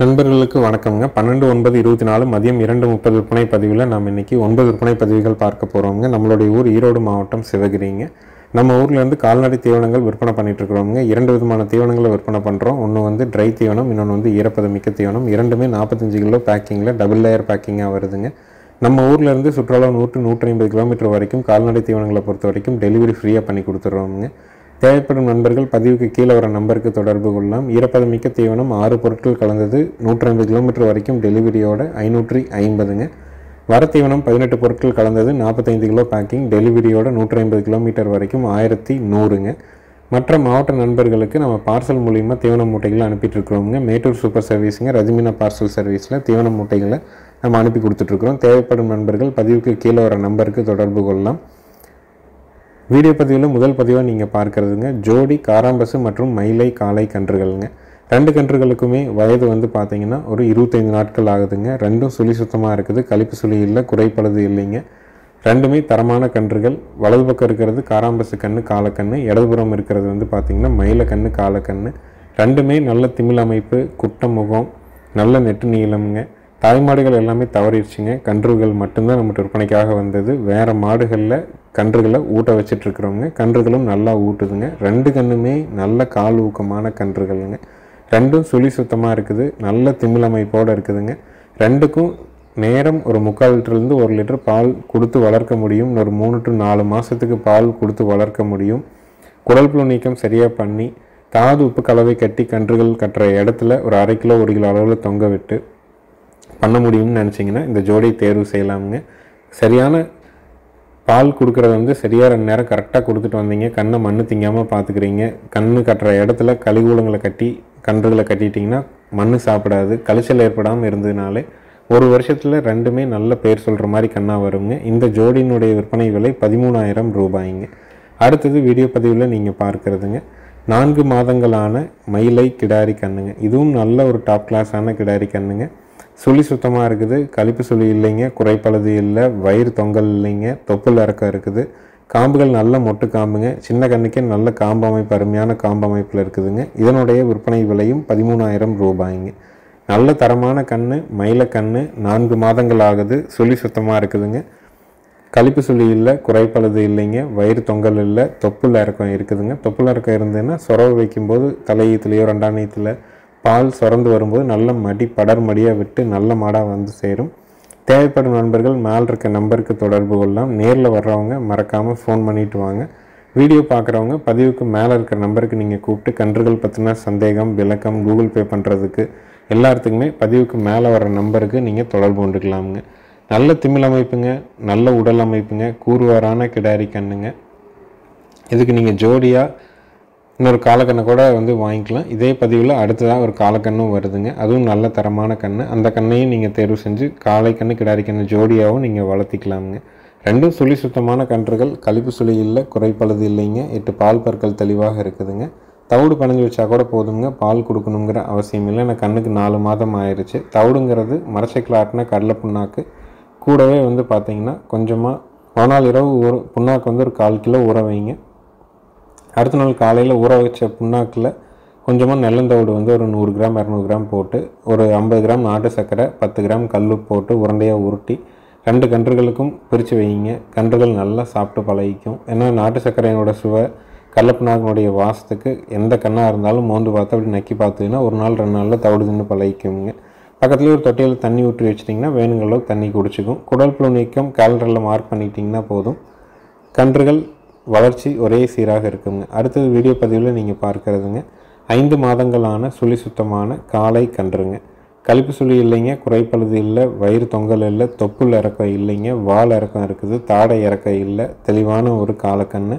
நண்பர்களுக்கு வணக்கம்ங்க. 12/9/24 மதியம் 2:30 விற்பனை பதிவில் நாம் இன்றைக்கி 9 விற்பனை பதிவுகள் பார்க்க போகிறோங்க. நம்மளுடைய ஊர் ஈரோடு மாவட்டம் சிவகிரிங்க. நம்ம ஊர்லேருந்து கால்நடை தீவனங்கள் விற்பனை பண்ணிகிட்ருக்குறோங்க. 2 விதமான தீவனங்களை விற்பனை பண்ணுறோம். ஒன்று வந்து ட்ரை தீவனம், இன்னொன்று வந்து ஈரப்பதமிக்க தீவனம். இரண்டுமே 45 கிலோ பேக்கிங்கில் டபுள் லேயர் பேக்கிங்காக வருதுங்க. நம்ம ஊர்லேருந்து சுற்றுலா 100-150 கிலோமீட்டர் வரைக்கும் கால்நடை தீவனங்களை பொறுத்த வரைக்கும் டெலிவரி ஃப்ரீயாக பண்ணி கொடுத்துட்றோங்க. தேவைப்படும் நண்பர்கள் பதிவுக்கு கீழே வர நம்பருக்கு தொடர்பு கொள்ளலாம். ஈரப்பதமிக்க தீவனம் 6 பொருட்கள் கலந்தது 150 கிலோமீட்டர் வரைக்கும் டெலிவரியோட 550ங்க. வர தீவனம் 18 பொருட்கள் கலந்தது 45 கிலோ பேக்கிங் டெலிவரியோட 150 கிலோமீட்டர் வரைக்கும் 1100ங்க. மற்ற மாவட்ட நண்பர்களுக்கு நம்ம பார்சல் மூலிமா தீவன மூட்டைகளை அனுப்பிட்டுருக்குறோங்க. மேட்டூர் சூப்பர் சர்வீஸுங்க, ரஜிமினா பார்சல் சர்வீஸில் தீவன மூட்டைகளை நம்ம அனுப்பி கொடுத்துட்ருக்குறோம். தேவைப்படும் நண்பர்கள் பதிவுக்கு கீழே வர நம்பருக்கு தொடர்பு கொள்ளலாம். வீடியோ பதிவில் முதல் பதிவாக நீங்கள் பார்க்குறதுங்க ஜோடி காராம்பசு மற்றும் மயிலை காளை கன்றுகள்ங்க. 2 கன்றுகளுக்குமே வயது வந்து பார்த்திங்கன்னா ஒரு 25 நாட்கள் ஆகுதுங்க. ரெண்டும் சுழி சுத்தமாக இருக்குது, கழிப்பு சுழி இல்லை, குறைப்பழுது இல்லைங்க. ரெண்டுமே தரமான கன்றுகள். வலது பக்கம் இருக்கிறது காராம்பசு கன்று காலக்கன்று, இடதுபுறம் இருக்கிறது வந்து பார்த்திங்கன்னா மயிலை கன்று காலக்கன்று. ரெண்டுமே நல்ல திமிழ் அமைப்பு, குட்ட முகம், நல்ல நெட்டு நீளம்ங்க. தாய்மாடுகள் எல்லாமே தவறிடுச்சுங்க. கன்றுகள் மட்டும்தான் நம்மகிட்ட விற்பனைக்காக வந்தது. வேறு மாடுகளில் கன்றுகளை ஊட்ட வச்சிட்ருக்குறோங்க. கன்றுகளும் நல்லா ஊட்டுதுங்க. 2 கன்றுமே நல்ல கால் ஊக்கமான கன்றுகள்ங்க. ரெண்டும் சுழி சுத்தமாக இருக்குது, நல்ல திமிழ் அமைப்போடு இருக்குதுங்க. ரெண்டுக்கும் நேரம் ஒரு 3/4 லிட்டர்லேருந்து 1 லிட்டர் பால் கொடுத்து வளர்க்க முடியும். ஒரு 3 to 4 மாதத்துக்கு பால் கொடுத்து வளர்க்க முடியும். குடல் புழு நீக்கம் சரியாக பண்ணி தாது உப்பு கலவை கட்டி கன்றுகள் கட்டுற இடத்துல ஒரு 1/2 கிலோ 1 கிலோ அளவில் தொங்க விட்டு பண்ண முடியும்னு நினச்சிங்கன்னா இந்த ஜோடியை தேர்வு செய்யலாமுங்க. சரியான பால் கொடுக்குறத வந்து சரியாக 2 நேரம் கரெக்டாக கொடுத்துட்டு வந்தீங்க, கண்ணை மண்ணு திங்காமல் பார்த்துக்கிறீங்க, கண்ணு கட்டுற இடத்துல கழிவுலங்களை கட்டி கன்றுகளை கட்டிட்டிங்கன்னா மண் சாப்பிடாது, கழிச்சல் ஏற்படாமல் இருந்ததுனாலே 1 வருஷத்தில் ரெண்டுமே நல்ல பேர் சொல்கிற மாதிரி கண்ணாக வருங்க. இந்த ஜோடியினுடைய விற்பனை விலை 13,000 ரூபாய்ங்க. அடுத்தது வீடியோ பதிவில் நீங்கள் பார்க்குறதுங்க 4 மாதங்களான மயிலை கிடாரி கண்ணுங்க. இதுவும் நல்ல ஒரு டாப் கிளாஸான கிடாரி கண்ணுங்க. சுழி சுத்தமாக இருக்குது, கழிப்பு சுழி இல்லைங்க, குறைப்பழுது இல்லை, வயிறு தொங்கல் இல்லைங்க, தொப்புள் இறக்கம் இருக்குது. காம்புகள் நல்ல மொட்டு காம்புங்க. சின்ன கண்ணுக்கே நல்ல காம்பு அமைப்பு, அருமையான காம்பு அமைப்பில் இருக்குதுங்க. இதனுடைய விற்பனை விலையும் 13,000 ரூபாய்ங்க. நல்ல தரமான கன்று, மயிலை கன்று, 4 மாதங்கள் ஆகுது, சுழி சுத்தமாக இருக்குதுங்க. கழிப்பு சுழி இல்லை, குறைப்பழுது இல்லைங்க, வயிறு தொங்கல் இல்லை, தொப்புள் இறக்கம் இருக்குதுங்க. தொப்புள் இறக்கம் இருந்ததுன்னா சொரவு வைக்கும்போது தலையீத்துலேயோ 2ஆம் நீத்தில் பால் சுரந்து வரும்போது நல்ல மடி படர் மடியாக விட்டு நல்ல மாடாக வந்து சேரும். தேவைப்படும் நண்பர்கள் மேலே இருக்க நம்பருக்கு தொடர்பு கொள்ளலாம். நேரில் வர்றவங்க மறக்காமல் ஃபோன் பண்ணிவிட்டு வாங்க. வீடியோ பார்க்குறவங்க பதிவுக்கு மேலே இருக்கிற நம்பருக்கு நீங்கள் கூப்பிட்டு கன்றுகள் பற்றின சந்தேகம், விளக்கம், கூகுள் பே பண்ணுறதுக்கு எல்லாத்துக்குமே பதிவுக்கு மேலே வர்ற நம்பருக்கு நீங்கள் தொடர்பு கொண்டுக்கலாமுங்க. நல்ல திமிழ் அமைப்புங்க, நல்ல உடல் அமைப்புங்க, கூறுவாரான கிடாரி கண்ணுங்க. இதுக்கு நீங்கள் ஜோடியாக இன்னொரு காலக்கண்ணை கூட வந்து வாங்கிக்கலாம். இதே பதிவில் அடுத்ததாக ஒரு காலக்கண்ணும் வருதுங்க. அதுவும் நல்ல தரமான கன்று. அந்த கண்ணையும் நீங்கள் தேர்வு செஞ்சு காளைக்கண்ணு கிடாரி கண்ணு ஜோடியாகவும் நீங்கள் வளர்த்திக்கலாமுங்க. ரெண்டும் சுழி சுத்தமான கன்றுகள், கழிப்பு சுழி இல்லை, குறைப்பழுது இல்லைங்க. 8 பால் பற்கள் தெளிவாக இருக்குதுங்க. தவிடு பனைஞ்சு வச்சா கூட போதுங்க, பால் கொடுக்கணுங்கிற அவசியம் இல்லை. எனக்கு கண்ணுக்கு 4 மாதம் ஆயிடுச்சு. தவிடுங்கிறது மரச்சைக்கில் ஆட்டின கடலை புண்ணாக்கு கூடவே வந்து பார்த்திங்கன்னா கொஞ்சமாக மறுநாள் இரவு புண்ணாக்கு வந்து ஒரு 1/4 கிலோ ஊற வைங்க. அடுத்த நாள் காலையில் ஊற வச்ச புண்ணாக்கில் கொஞ்சமாக நெல்லந்தவிடு வந்து ஒரு 100 கிராம் 200 கிராம் போட்டு ஒரு 50 கிராம் நாட்டு சர்க்கரை 10 கிராம் கல் போட்டு உருண்டையாக உருட்டி 2 கன்றுகளுக்கும் பிரித்து வைங்க. கன்றுகள் நல்லா சாப்பிட்டு பழகிக்கும். ஏன்னா நாட்டு சர்க்கரையோட சுவை கடலப்புண்ணாக்கினுடைய வாசத்துக்கு எந்த கண்ணாக இருந்தாலும் மோந்து பார்த்து அப்படி நக்கி பார்த்தீங்கன்னா 1 நாள் 2 நாளில் தவிடு தின்னு பழகிக்குங்க. பக்கத்துலேயே ஒரு தொட்டியில் தண்ணி ஊற்றி வச்சிட்டிங்கன்னா வேணுங்கிற அளவுக்கு தண்ணி குடிச்சிக்கும். குடல் புழு நீக்கம் கேலண்டரில் மார்க் பண்ணிட்டிங்கன்னா போதும், கன்றுகள் வளர்ச்சி ஒரே சீராக இருக்குங்க. அடுத்தது வீடியோ பதிவில் நீங்கள் பார்க்குறதுங்க 5 மாதங்களான சுழி சுத்தமான காளை கன்றுங்க. கழிப்பு சுழி இல்லைங்க, குறைப்பழுது இல்லை, வயிறு தொங்கல் இல்லை, தொப்புள் இறக்கம் இல்லைங்க, வால் இறக்கம் இருக்குது, தாடை இறக்கம் இல்லை, தெளிவான ஒரு காலக்கன்று.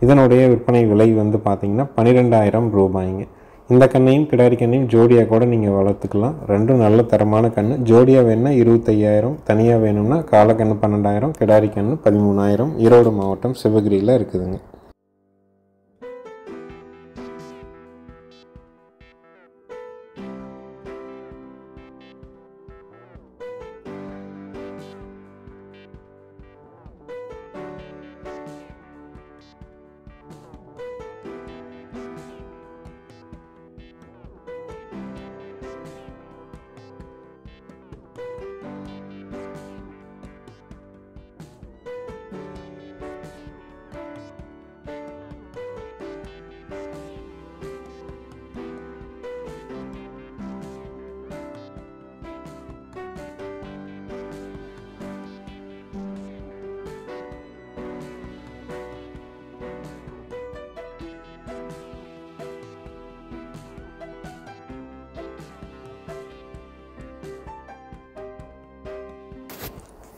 இதனுடைய விற்பனை விலை வந்து பார்த்திங்கன்னா 12,000 ரூபாய்ங்க. இந்த கண்ணையும் கிடாரி கண்ணையும் ஜோடியாக கூட நீங்கள் வளர்த்துக்கலாம். ரெண்டும் நல்ல தரமான கன்று. ஜோடியாக வேணும்னா 25,000, தனியாக வேணும்னா காலக்கன்று 12,000, கிடாரி கன்று 13,000. ஈரோடு மாவட்டம் சிவகிரியில் இருக்குதுங்க.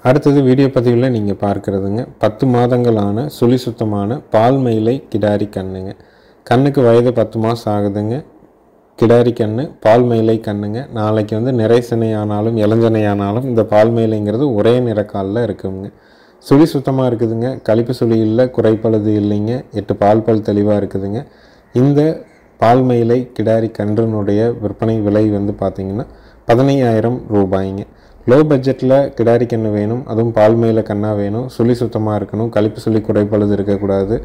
அடுத்தது வீடியோ பதிவில் நீங்கள் பார்க்குறதுங்க 10 மாதங்களான சுழி சுத்தமான பால் மயிலை கிடாரி கண்ணுங்க. கண்ணுக்கு வயது 10 மாதம் ஆகுதுங்க. கிடாரி கண்ணு பால் மயிலை கண்ணுங்க. நாளைக்கு வந்து நிறை சினை ஆனாலும் இளஞ்சனை ஆனாலும் இந்த பால் மயிலைங்கிறது ஒரே நிறக்காலில் இருக்குங்க. சுழி சுத்தமாக இருக்குதுங்க. கழிப்பு சுழி இல்லை, குறைப்பழுது இல்லைங்க. 8 பால் பல் தெளிவாக இருக்குதுங்க. இந்த பால் மயிலை கிடாரி கன்றுனுடைய விற்பனை விலை வந்து பார்த்திங்கன்னா 15,000 ரூபாய்ங்க. லோ பட்ஜெட்டில் கிடாரி கன்று வேணும், அதுவும் பால் மயிலை கண்ணாக வேணும், சுழி சுத்தமாக இருக்கணும், கழிப்பு சுழி குறைப்பழுது இருக்கக்கூடாது,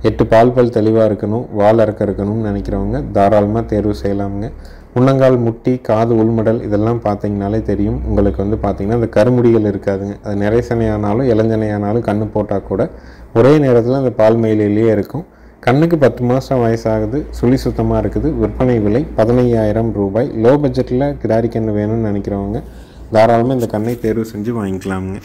8 பால் பல் தெளிவாக இருக்கணும், வால் இறக்க இருக்கணும்னு நினைக்கிறவங்க தாராளமாக தேர்வு செய்யலாமுங்க. முன்னங்கால் முட்டி, காது உள்மடல் இதெல்லாம் பார்த்தீங்கனாலே தெரியும். உங்களுக்கு வந்து பார்த்திங்கன்னா அந்த கருமுடிகள் இருக்காதுங்க. அது நிறை சனையானாலும் இளஞ்சனையானாலும் கண்ணு போட்டால் கூட ஒரே நேரத்தில் அந்த பால் மயிலையிலேயே இருக்கும். கண்ணுக்கு 10 மாதம் வயசாகுது, சுழி சுத்தமாக இருக்குது. விற்பனை விலை 15,000 ரூபாய். லோ பட்ஜெட்டில் கிடாரி கன்று வேணும்னு நினைக்கிறவங்க தாராளமாக இந்த கண்ணை தேர்வு செஞ்சு வாங்கிக்கலாமுங்க.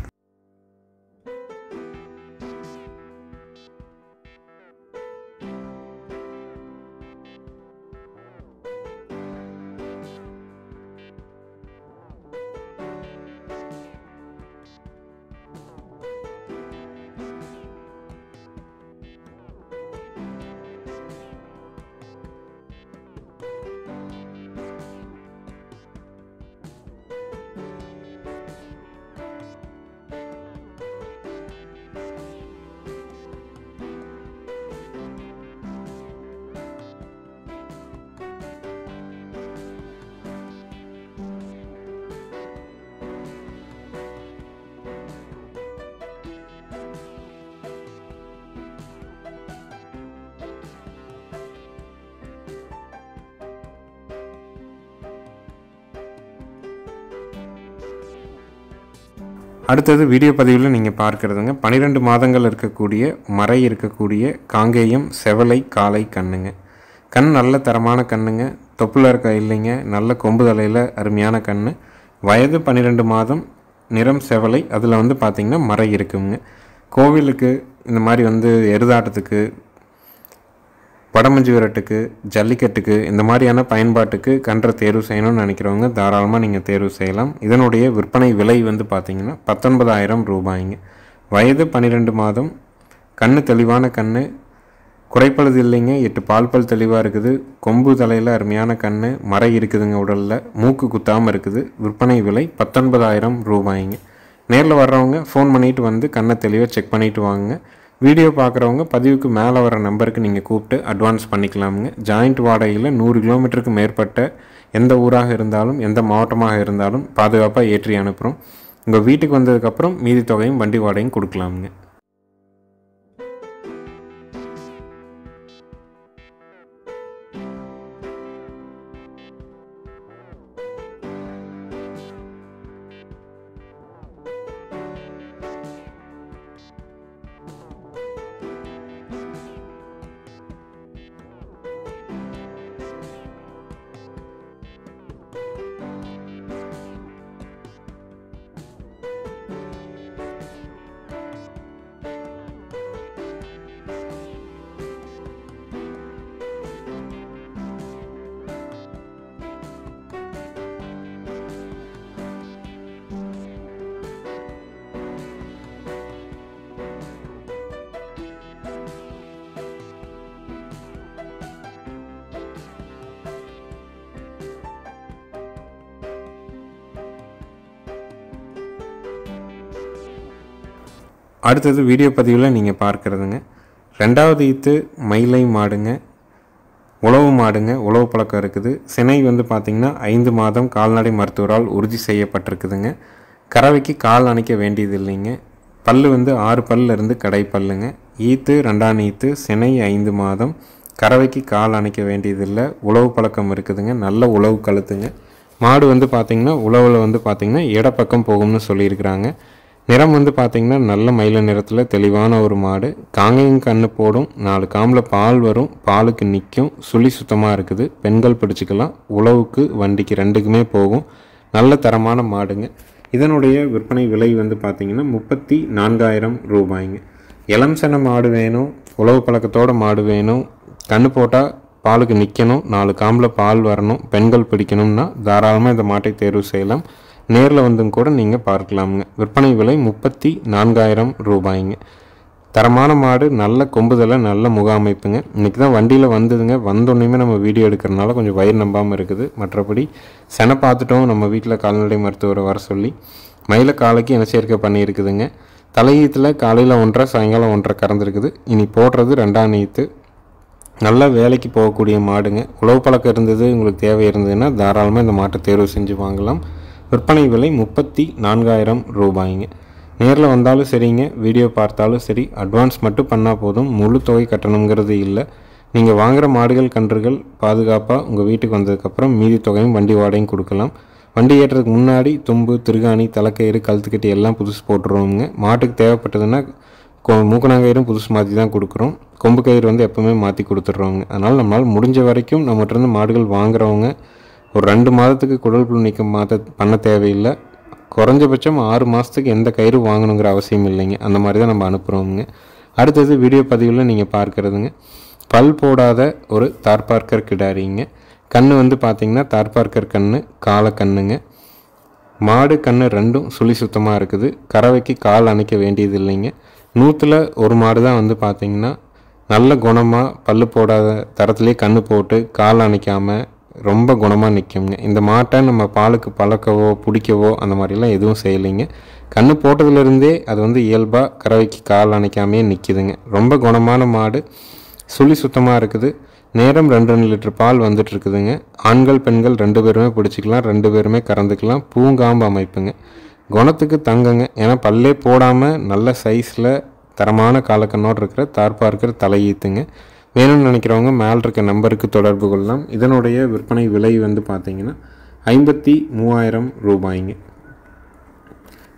அடுத்தது வீடியோ பதிவில் நீங்கள் பார்க்குறதுங்க 12 மாதங்கள் இருக்கக்கூடிய மறை இருக்கக்கூடிய காங்கேயம் செவலை காளை கண்ணுங்க. கண் நல்ல தரமான கண்ணுங்க. தொப்புல இருக்க இல்லைங்க. நல்ல கொம்பு தலையில் அருமையான கண். வயது 12 மாதம். நிறம் செவலை. அதில் வந்து பார்த்திங்கன்னா மறை இருக்குங்க. கோவிலுக்கு இந்த மாதிரி வந்து எருதாட்டத்துக்கு, வடமஞ்சி விரட்டுக்கு, ஜல்லிக்கட்டுக்கு இந்த மாதிரியான பயன்பாட்டுக்கு கன்றை தேர்வு செய்யணும்னு நினைக்கிறவங்க தாராளமாக நீங்கள் தேர்வு செய்யலாம். இதனுடைய விற்பனை விலை வந்து பார்த்திங்கன்னா 19,000 ரூபாய்ங்க. வயது 12 மாதம். கண்ணு தெளிவான கண். குறைப்பழுது இல்லைங்க. 8 பால் பல் தெளிவாக இருக்குது. கொம்பு தலையில் அருமையான கண். மறை இருக்குதுங்க உடலில். மூக்கு குத்தாமல் இருக்குது. விற்பனை விலை 19,000 ரூபாய்ங்க. நேரில் வர்றவங்க ஃபோன் பண்ணிவிட்டு வந்து கண்ணை தெளிவாக செக் பண்ணிவிட்டு வாங்க. வீடியோ பார்க்குறவங்க பதிவுக்கு மேலே வர நம்பருக்கு நீங்கள் கூப்பிட்டு அட்வான்ஸ் பண்ணிக்கலாமுங்க. ஜாயிண்ட் வாடகையில் 100 கிலோமீட்டருக்கு மேற்பட்ட எந்த ஊராக இருந்தாலும் எந்த மாவட்டமாக இருந்தாலும் பாதுகாப்பாக ஏற்றி அனுப்புகிறோம். உங்கள் வீட்டுக்கு வந்ததுக்கப்புறம் மீதி தொகையும் வண்டி வாடகையும் கொடுக்கலாமுங்க. அடுத்தது வீடியோ பதிவில் நீங்கள் பார்க்குறதுங்க 2வது ஈத்து மயிலை மாடுங்க. உழவு மாடுங்க. உழவு பழக்கம் இருக்குது. சினை வந்து பார்த்திங்கன்னா 5 மாதம் கால்நடை மருத்துவரால் உறுதி செய்யப்பட்டிருக்குதுங்க. கறவைக்கு கால் அணைக்க வேண்டியது இல்லைங்க. பல் வந்து 6 பல்லிருந்து கடை பல்லுங்க. ஈத்து 2ஆம் ஈத்து. சினை 5 மாதம். கறவைக்கு கால் அணைக்க வேண்டியதில்லை. உழவு பழக்கம் இருக்குதுங்க. நல்ல உழவு கழுத்துங்க. மாடு வந்து பார்த்திங்கன்னா உழவில் வந்து பார்த்திங்கன்னா இடப்பக்கம் போகும்னு சொல்லியிருக்கிறாங்க. நிறம் வந்து பார்த்திங்கன்னா நல்ல மயில நிறத்தில் தெளிவான ஒரு மாடு. காங்கேயம் கண்ணு போடும். 4 காம்பில் பால் வரும். பாலுக்கு நிற்கும். சுழி சுத்தமாக இருக்குது. பெண்கள் பிடிச்சிக்கலாம். உழவுக்கு வண்டிக்கு 2க்குமே போகும். நல்ல தரமான மாடுங்க. இதனுடைய விற்பனை விலை வந்து பார்த்திங்கன்னா 34,000 ரூபாய்ங்க. இளம் சன மாடு வேணும், உழவு பழக்கத்தோட மாடு வேணும், கண்ணு போட்டால் பாலுக்கு நிற்கணும், 4 காம்பில் பால் வரணும், பெண்கள் பிடிக்கணும்னா தாராளமாக இந்த மாட்டை தேர்வு செய்யலாம். நேரில் வந்தும் கூட நீங்கள் பார்க்கலாமுங்க. விற்பனை விலை 34,000 ரூபாய்ங்க. தரமான மாடு, நல்ல கொம்புதலை, நல்ல முக அமைப்புங்க. இன்றைக்கி தான் வண்டியில் வந்ததுங்க. வந்தோடனேயுமே நம்ம வீடியோ எடுக்கிறனால கொஞ்சம் வயிறு நம்பாமல் இருக்குது. மற்றபடி செனை பார்த்துட்டோம். நம்ம வீட்டில் கால்நடை மருத்துவரை வர சொல்லி மயில காலைக்கு இனச்சேர்க்கை பண்ணியிருக்குதுங்க. தலையீத்தில் காலையில் 1.5 சாயங்காலம் 1.5 கறந்துருக்குது. இனி போடுறது 2ஆம் நீத்து. நல்லா வேலைக்கு போகக்கூடிய மாடுங்க. உழவு பழக்கம் இருந்தது, உங்களுக்கு தேவை இருந்ததுன்னா தாராளமாக இந்த மாட்டை தேர்வு செஞ்சு வாங்கலாம். விற்பனை விலை 34,000 ரூபாய்ங்க. நேரில் வந்தாலும் சரிங்க, வீடியோ பார்த்தாலும் சரி, அட்வான்ஸ் மட்டும் பண்ணால் போதும். முழு தொகை கட்டணுங்கிறது இல்லை. நீங்கள் வாங்குகிற மாடுகள் கன்றுகள் பாதுகாப்பாக உங்கள் வீட்டுக்கு வந்ததுக்கப்புறம் மீதி தொகையும் வண்டி வாடகையும் கொடுக்கலாம். வண்டி ஏற்றுறதுக்கு முன்னாடி தும்பு, திருகாணி, தலைக்கயிறு, கழுத்துக்கட்டி எல்லாம் புதுசு போட்டுருவோங்க. மாட்டுக்கு தேவைப்பட்டதுன்னா மூக்கணாங்கயிறும் புதுசு மாற்றி தான் கொடுக்குறோம். கொம்பு கயிறு வந்து எப்போவுமே மாற்றி கொடுத்துட்றோங்க. அதனால் நம்மளால் முடிஞ்ச வரைக்கும் நம்மகிட்ட மாடுகள் வாங்குறவங்க ஒரு 2 மாதத்துக்கு குடல் புழு நீக்கம் பண்ண தேவையில்லை. குறைஞ்சபட்சம் 6 மாதத்துக்கு எந்த கயிறு வாங்கணுங்கிற அவசியம் இல்லைங்க. அந்த மாதிரி தான் நம்ம அனுப்புகிறோமுங்க. அடுத்தது வீடியோ பதிவில் நீங்கள் பார்க்குறதுங்க, பல் போடாத ஒரு தார்பார்க்கர் கிடாரிங்க. கண் வந்து பார்த்திங்கன்னா தார்பார்க்கர் கண், காலை கண்ணுங்க. மாடு கண் ரெண்டும் சுழி சுத்தமாக இருக்குது. கறவைக்கு கால் அணைக்க வேண்டியது இல்லைங்க. 100ல் 1 மாடு தான் வந்து பார்த்திங்கன்னா நல்ல குணமாக பல் போடாத தரத்துலேயே கண் போட்டு கால் அணைக்காமல் ரொம்ப குணமாக நிற்குங்க. இந்த மாட்டை நம்ம பாலுக்கு பழக்கவோ பிடிக்கவோ அந்த மாதிரிலாம் எதுவும் செய்யலைங்க. கண் போட்டதுலேருந்தே அது வந்து இயல்பாக கறவைக்கு கால் அணைக்காமையே நிற்கிதுங்க. ரொம்ப குணமான மாடு, சுழி சுத்தமாக இருக்குது. நேரம் 2 லிட்டர் பால் வந்துட்டுருக்குதுங்க. ஆண்கள் பெண்கள் 2 பேருமே பிடிச்சிக்கலாம், 2 பேருமே கறந்துக்கலாம். பூங்காம்பு அமைப்புங்க. குணத்துக்கு தங்கங்க. ஏன்னா பல்லே போடாமல் நல்ல சைஸில் தரமான காலக்கண்ணோடு இருக்கிற தார்பார்க்கர் தலையீத்துங்க. வேணும்னு நினைக்கிறவங்க மேலே இருக்க நம்பருக்கு தொடர்பு கொள்ளலாம். இதனுடைய விற்பனை விலை வந்து பார்த்திங்கன்னா 53,000 ரூபாய்ங்க.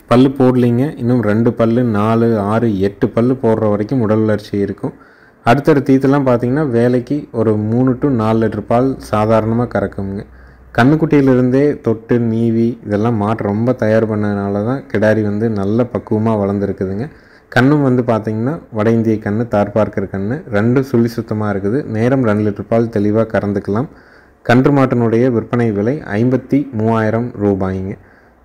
பல் போடலிங்க. இன்னும் 2 பல், 4, 6, 8 பல் போடுற வரைக்கும் உடல் வளர்ச்சி இருக்கும். அடுத்தடுத்த ஈத்தெல்லாம் பார்த்திங்கன்னா வேலைக்கு ஒரு 3 to 4 லிட்டர் பால் சாதாரணமாக கறக்குங்க. கண்ணுக்குட்டியிலிருந்தே தொட்டு நீவி இதெல்லாம் மாட்டு ரொம்ப தயார் பண்ணதுனால தான் கிடாரி வந்து நல்ல பக்குவமாக வளர்ந்துருக்குதுங்க. கண்ணும் வந்து பார்த்திங்கன்னா வட இந்திய கண், தார்பார்க்கர் கண், 2 சுழி சுத்தமாக இருக்குது. நேரம் 2 லிட்டர் பால் தெளிவாக கறந்துக்கலாம். கன்று மாட்டினுடைய விற்பனை விலை 53,000 ரூபாய்ங்க.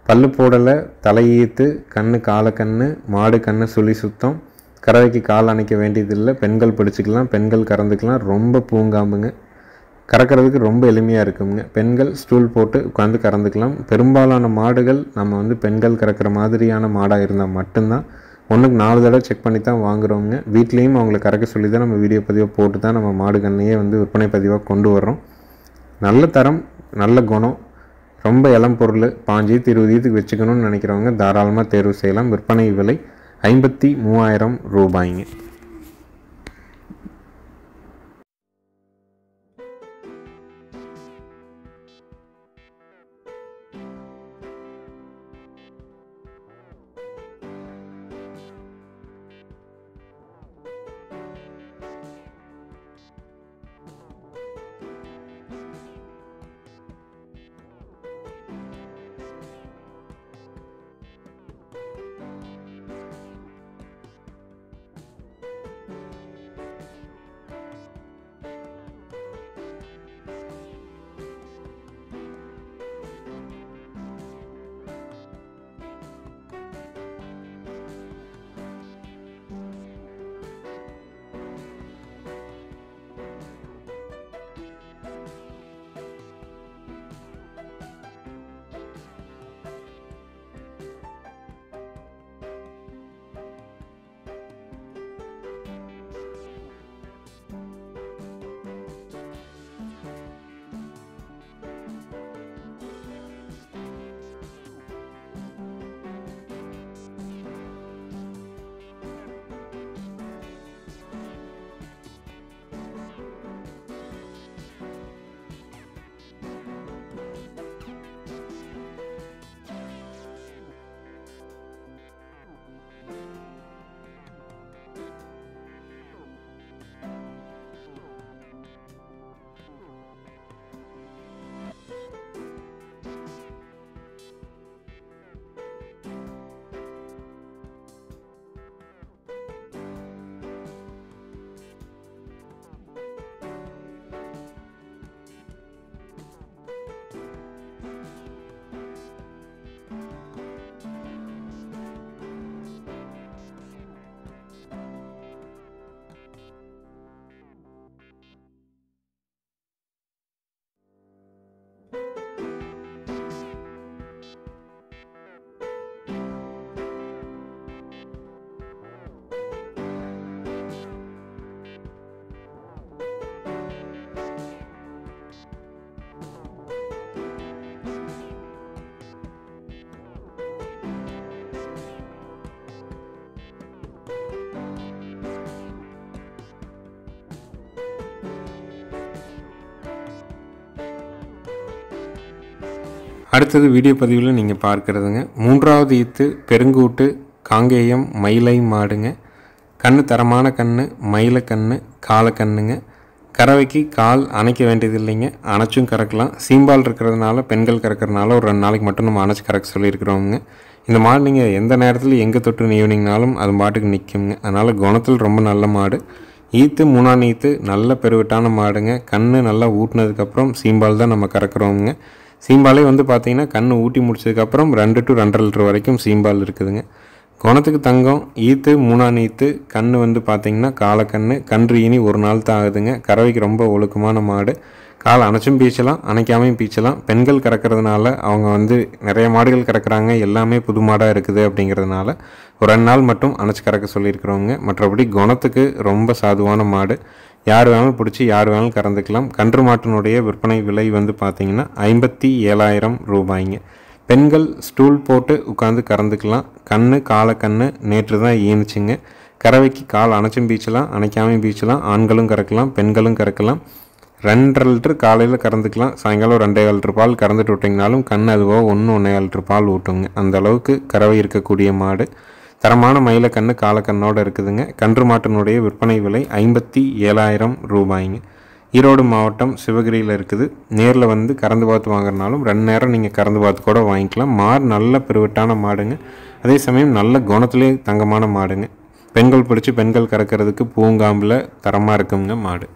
பல்லு போடலை, தலையீத்து, கண் காலக்கண்ணு, மாடு கண் சுழி சுத்தம், கறவைக்கு கால் அணைக்க வேண்டியதில்லை. பெண்கள் பிடிச்சிக்கலாம், பெண்கள் கறந்துக்கலாம். ரொம்ப பூங்காம்புங்க. கறக்கிறதுக்கு ரொம்ப எளிமையாக இருக்குங்க. பெண்கள் ஸ்டூல் போட்டு உட்காந்து கறந்துக்கலாம். பெரும்பாலான மாடுகள் நம்ம வந்து பெண்கள் கறக்கிற மாதிரியான மாடாக இருந்தால் மட்டும்தான் 1க்கு 4 தடவை செக் பண்ணி தான் வாங்குகிறோங்க. வீட்லேயும் அவங்களை கறக்க சொல்லி தான் நம்ம வீடியோ பதிவாக போட்டு தான் நம்ம மாடு கண்ணையே வந்து விற்பனை பதிவாக கொண்டு வர்றோம். நல்ல தரம், நல்ல குணம், ரொம்ப இளம் பொருள், 5 20 வச்சுக்கணும்னு நினைக்கிறவங்க தாராளமாக தேர்வு செய்யலாம். விற்பனை விலை 53,000 ரூபாய்ங்க. அடுத்தது வீடியோ பதிவில் நீங்கள் பார்க்குறதுங்க 3வது ஈத்து பெருங்கூட்டு காங்கேயம் மயிலை மாடுங்க. கண்ணு தரமான கண்ணு, மயில கண்ணு, காலை கண்ணுங்க. கறவைக்கு கால் அணைக்க வேண்டியது இல்லைங்க, அணைச்சும் கறக்கலாம். சீம்பால் இருக்கிறதுனால பெண்கள் கறக்கிறதுனால ஒரு 2 நாளைக்கு மட்டும் நம்ம அணைச்சி கறக்க சொல்லியிருக்கிறோங்க. இந்த மாடு நீங்கள் எந்த நேரத்தில் எங்கே தொட்டு ஈவினிங்னாலும் அது பாட்டுக்கு நிற்குங்க. அதனால் குணத்தில் ரொம்ப நல்ல மாடு. ஈத்து 3ஆம் ஈத்து நல்ல பெருவிட்டான மாடுங்க. கண்ணு நல்லா ஊட்டினதுக்கப்புறம் சீம்பால் தான் நம்ம கறக்கிறோங்க. சீம்பாலே வந்து பார்த்திங்கன்னா கண் ஊட்டி முடிச்சதுக்கப்புறம் 2 to 2.5 லிட்டர் வரைக்கும் சீம்பால் இருக்குதுங்க. குணத்துக்கு தங்கம். ஈத்து 3ஆம் ஈத்து. கண் வந்து பார்த்திங்கன்னா காலக்கண்ணு. கன்று இனி 1 நாள் தான் ஆகுதுங்க. கறவைக்கு ரொம்ப ஒழுக்கமான மாடு. கால் அணைச்சும் பீச்சலாம், அணைக்காமையும் பீச்சலாம். பெண்கள் கறக்கிறதுனால அவங்க வந்து நிறைய மாடுகள் கறக்கிறாங்க, எல்லாமே புது மாடாக இருக்குது அப்படிங்கிறதுனால ஒரு 2 நாள் மட்டும் அணைச்சி கறக்க சொல்லியிருக்கிறவங்க. மற்றபடி குணத்துக்கு ரொம்ப சாதுவான மாடு. யார் வேணாலும் பிடிச்சி யார் வேணாலும் கறந்துக்கலாம். கன்று மாட்டினுடைய விற்பனை விலை வந்து பார்த்திங்கன்னா 57,000 ரூபாய்ங்க. பெண்கள் ஸ்டூல் போட்டு உட்காந்து கறந்துக்கலாம். கண்ணு காலக்கண்ணு நேற்று தான் ஈனுச்சுங்க. கறவைக்கு கால் அணைச்சும் பீச்சலாம், அணைக்காமையும் பீச்சலாம். ஆண்களும் கறக்கலாம், பெண்களும் கறக்கலாம். 2.5 லிட்டர் காலையில் கறந்துக்கலாம். சாயங்காலம் 2.25 லிட்டர் பால் கறந்துட்டு விட்டிங்கனாலும் கண் அதுவோ 1-1.25 லிட்டர் பால் ஊட்டுங்க. அந்த அளவுக்கு கறவை இருக்கக்கூடிய மாடு. தரமான மயில கண்ணு காலக்கண்ணோடு இருக்குதுங்க. கன்று மாட்டினுடைய விற்பனை விலை 57,000 ரூபாய்ங்க. ஈரோடு மாவட்டம் சிவகிரியில் இருக்குது. நேரில் வந்து கறந்து பார்த்து வாங்குறதுனாலும் 2 நேரம் நீங்கள் கறந்து பார்த்து கூட வாங்கிக்கலாம். மாடு நல்ல பெருவிட்டான மாடுங்க. அதே சமயம் நல்ல குணத்திலே தங்கமான மாடுங்க. பெண்கள் பிடிச்சி பெண்கள் கறக்கிறதுக்கு பூங்காம்பில் தரமாக இருக்குங்க மாடு.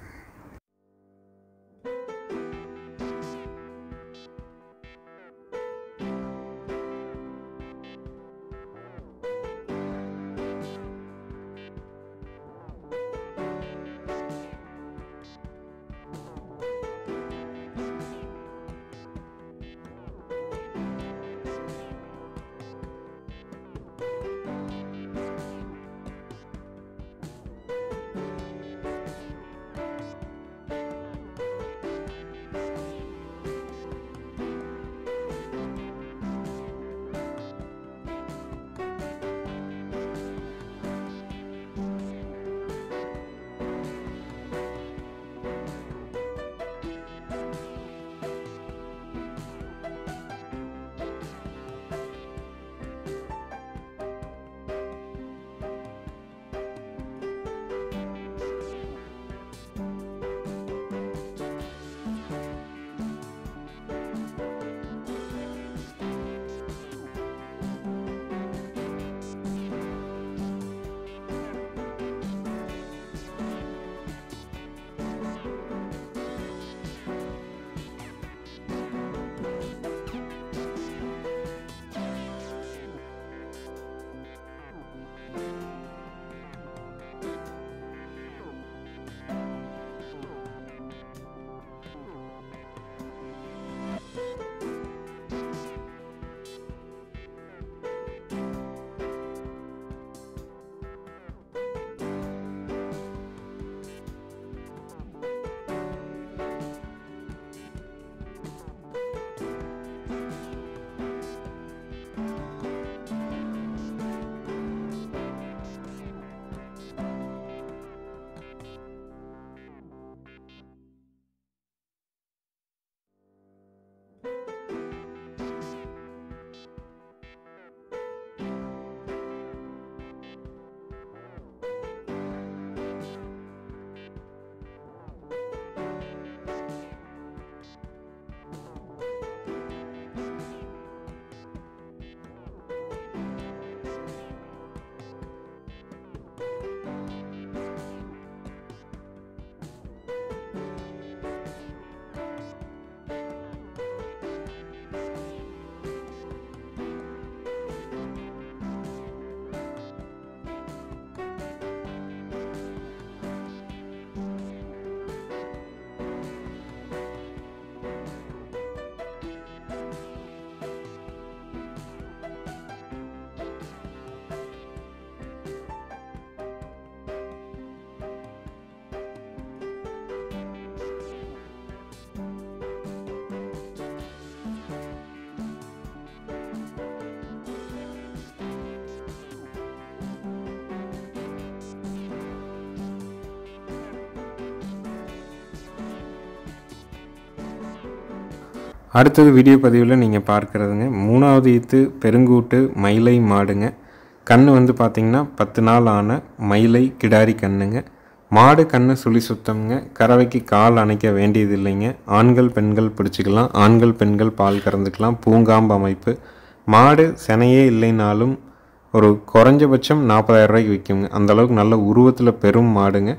அடுத்தது வீடியோ பதிவில் நீங்கள் பார்க்குறதுங்க 3வது ஈத்து பெருங்கூட்டு மயிலை மாடுங்க. கன்று வந்து பார்த்திங்கன்னா 10 நாள் ஆன மயிலை கிடாரி கன்றுங்க. மாடு கன்று சுழி சுத்தம்ங்க. கறவைக்கு கால் அணைக்க வேண்டியது இல்லைங்க. ஆண்கள் பெண்கள் பிடிச்சிக்கலாம். ஆண்கள் பெண்கள் பால் கறந்துக்கலாம். பூங்காம்பு அமைப்பு. மாடு செனையே இல்லைனாலும் ஒரு குறைஞ்சபட்சம் 40,000 ரூபாய்க்கு விற்குங்க. அந்தளவுக்கு நல்ல உருவத்தில் பெரும் மாடுங்க.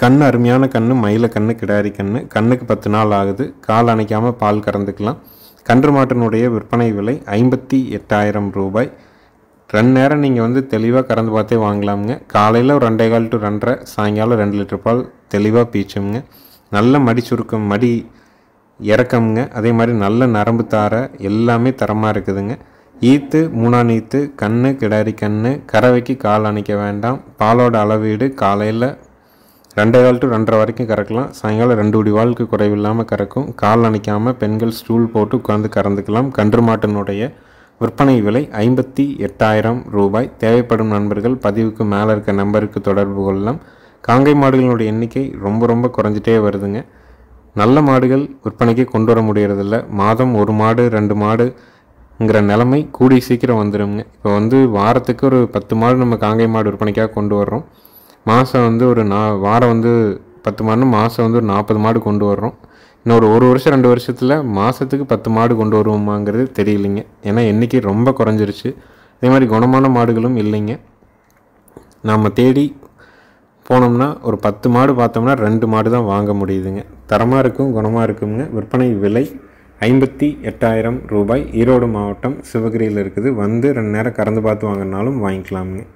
கன்று அருமையான கன்று, மயில கன்று, கிடாரி கன்று. கண்ணுக்கு 10 நாள் ஆகுது. கால் அணைக்காமல் பால் கறந்துக்கலாம். கன்று மாட்டினுடைய விற்பனை விலை 58,000 ரூபாய். 2 நேரம் நீங்கள் வந்து தெளிவாக கறந்து பார்த்தே வாங்கலாமுங்க. காலையில் ஒரு 2.25 to 2.5, சாயங்காலம் 2 லிட்டர் பால் தெளிவாக பீச்சுங்க. நல்ல மடி சுருக்கம், மடி இறக்கமுங்க. அதே மாதிரி நல்ல நரம்பு தார எல்லாமே தரமாக இருக்குதுங்க. ஈத்து 3ஆம் ஈத்து கன்று, கிடாரி கன்று. கறவைக்கு கால் அணைக்க வேண்டாம். பாலோட அளவீடு காலையில் 2.25 to 2.5 வரைக்கும் கறக்கலாம். சாயங்காலம் 2 குடி வாளுக்கு குறைவில்லாமல் கறக்கும். கால் அணைக்காமல் பெண்கள் ஸ்டூல் போட்டு உட்காந்து கறந்துக்கலாம். கன்று மாட்டினுடைய விற்பனை விலை 58,000 ரூபாய். தேவைப்படும் நண்பர்கள் பதிவுக்கு மேலே இருக்க நம்பருக்கு தொடர்பு கொள்ளலாம். காங்கை மாடுகளுடைய எண்ணிக்கை ரொம்ப குறைஞ்சிட்டே வருதுங்க. நல்ல மாடுகள் விற்பனைக்கு கொண்டு வர முடியறதில்ல. மாதம் 1 மாடு 2 மாடுங்கிற நிலைமை கூடி சீக்கிரம் வந்துடுங்க. இப்போ வந்து வாரத்துக்கு ஒரு 10 மாடு நம்ம காங்கை மாடு விற்பனைக்காக கொண்டு வர்றோம். மாதம் வந்து ஒரு வாரம் வந்து 10 மாடுன்னு மாதம் வந்து ஒரு 40 மாடு கொண்டு வர்றோம். இன்னொரு 1 வருஷம் 2 வருஷத்தில் மாதத்துக்கு 10 மாடு கொண்டு வருவோமாங்கிறது தெரியலைங்க. ஏன்னா எண்ணிக்கை ரொம்ப குறைஞ்சிருச்சு. அதே மாதிரி குணமான மாடுகளும் இல்லைங்க. நாம் தேடி போனோம்னா ஒரு 10 மாடு பார்த்தோம்னா 2 மாடு தான் வாங்க முடியுதுங்க. தரமாக இருக்கும், குணமாக இருக்குங்க. விற்பனை விலை 58,000 ரூபாய். ஈரோடு மாவட்டம் சிவகிரியில் இருக்குது. வந்து 2 நேரம் கறந்து பார்த்து வாங்கினாலும் வாங்கிக்கலாமுங்க.